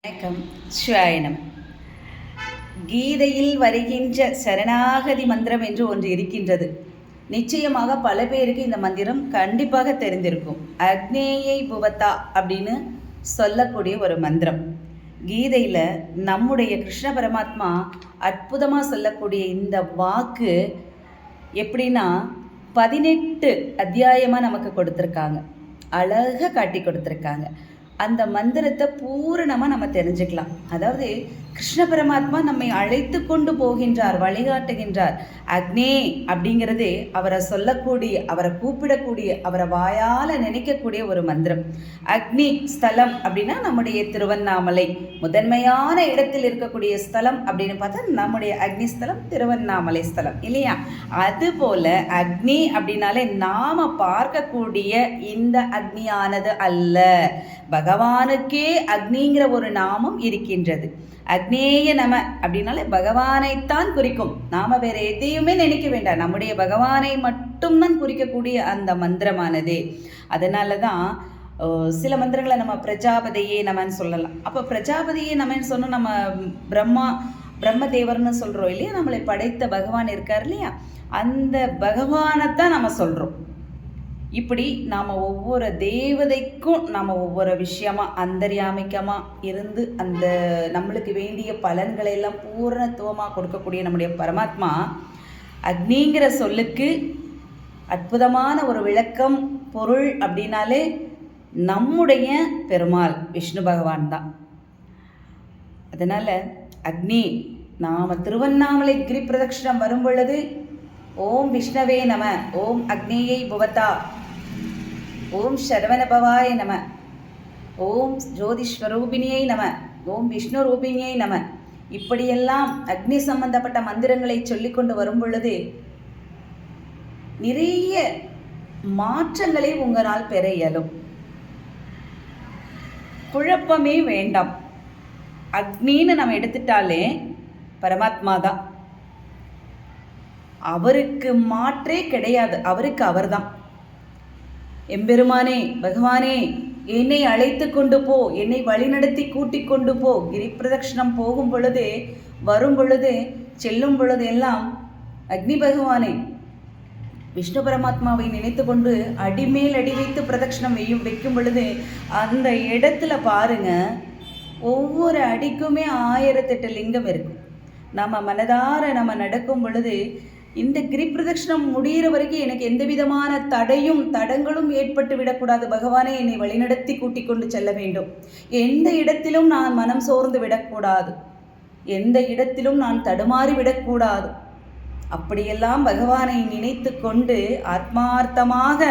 வணக்கம். ஸ்வாயனம். கீதையில் வருகின்ற சரணாகதி மந்திரம் என்று ஒன்று இருக்கின்றது. நிச்சயமாக பல பேருக்கு இந்த மந்திரம் கண்டிப்பாக தெரிந்திருக்கும். அக்னேயை புவத்தா அப்படின்னு சொல்லக்கூடிய ஒரு மந்திரம். கீதையில் நம்முடைய கிருஷ்ண பரமாத்மா அற்புதமாக சொல்லக்கூடிய இந்த வாக்கு எப்படின்னா 18 அத்தியாயமாக நமக்கு கொடுத்துருக்காங்க. அழகாக காட்டி கொடுத்துருக்காங்க. அந்த மந்திரத்தை பூரணமாக நம்ம தெரிஞ்சுக்கலாம். அதாவது கிருஷ்ண பரமாத்மா நம்மை அழைத்து கொண்டு போகின்றார், வழிகாட்டுகின்றார். அக்னே அப்படிங்கிறது அவரை சொல்லக்கூடிய, அவரை கூப்பிடக்கூடிய, அவரை வாயால் நினைக்கக்கூடிய ஒரு மந்திரம். அக்னி ஸ்தலம் அப்படின்னா நம்முடைய திருவண்ணாமலை முதன்மையான இடத்தில் இருக்கக்கூடிய ஸ்தலம் அப்படின்னு பார்த்தா நம்முடைய அக்னி ஸ்தலம் திருவண்ணாமலை ஸ்தலம் இல்லையா? அதுபோல் அக்னி அப்படின்னாலே நாம் பார்க்கக்கூடிய இந்த அக்னியானது அல்ல, பகவானுக்கே அக்னிங்கிற ஒரு நாமம் இருக்கின்றது. அக்னேய நம அப்படின்னாலே பகவானைத்தான் குறிக்கும். நாம் வேற எதையுமே நினைக்க வேண்டாம், நம்முடைய பகவானை மட்டும்தான் குறிக்கக்கூடிய அந்த மந்திரமானது. அதனால தான் சில மந்திரங்களை நம்ம பிரஜாபதியே நமன்னு சொல்லலாம். அப்போ பிரஜாபதியே நமன்னு சொன்னால் நம்ம பிரம்மதேவர்னு சொல்கிறோம் இல்லையா? நம்மளை படைத்த பகவான் இருக்கார் இல்லையா? அந்த பகவானைத்தான் நம்ம சொல்கிறோம். இப்படி நாம் ஒவ்வொரு தேவதைக்கும் நாம் ஒவ்வொரு விஷயமாக அந்தர்யாமிக்கமாக இருந்து அந்த நம்மளுக்கு வேண்டிய பலன்களை எல்லாம் பூரணத்துவமாக கொடுக்கக்கூடிய நம்முடைய பரமாத்மா அக்னிங்கிற சொல்லுக்கு அற்புதமான ஒரு விளக்கம் பொருள் அப்படின்னாலே நம்முடைய பெருமாள் விஷ்ணு பகவான் தான். அதனால் அக்னி நாம் திருவண்ணாமலை கிரி பிரதட்சிணம் வரும் பொழுது ஓம் விஷ்ணவே நம, ஓம் அக்னேயை புவதா, ஓம் சரவணபவாய நம, ஓம் ஜோதிஸ்வரூபிணியை நம, ஓம் விஷ்ணு ரூபிணியை நம, இப்படியெல்லாம் அக்னி சம்பந்தப்பட்ட மந்திரங்களை சொல்லிக்கொண்டு வரும் பொழுது நிறைய மாற்றங்களை உங்களால் பெற இயலும். குழப்பமே வேண்டாம். அக்னின்னு நம்ம எடுத்துட்டாலே பரமாத்மா தான், அவருக்கு மாற்றே கிடையாது. அவருக்கு அவர்தான். எம்பெருமானே, பகவானே, என்னை அழைத்து கொண்டு போ, என்னை வழிநடத்தி கூட்டிக் கொண்டு போ. கிரி பிரதட்சிணம் போகும் பொழுது, வரும் பொழுது, செல்லும் பொழுது எல்லாம் அக்னி பகவானே விஷ்ணு பரமாத்மாவை நினைத்து கொண்டு அடிமேல் அடி வைத்து பிரதட்சிணம் வைக்கும் பொழுது அந்த இடத்துல பாருங்க, ஒவ்வொரு அடிக்குமே 1008 லிங்கம் இருக்கும். நம்ம மனதார நம்ம நடக்கும் பொழுது இந்த கிரி பிரதட்சிணம் முடிகிற வரைக்கும் எனக்கு எந்த விதமான தடங்களும் ஏற்பட்டு விடக்கூடாது. பகவானே, என்னை வழிநடத்தி கூட்டிக் கொண்டு செல்ல வேண்டும். எந்த இடத்திலும் நான் மனம் சோர்ந்து விடக்கூடாது, எந்த இடத்திலும் நான் தடுமாறி விடக்கூடாது. அப்படியெல்லாம் பகவானை நினைத்து கொண்டு ஆத்மார்த்தமாக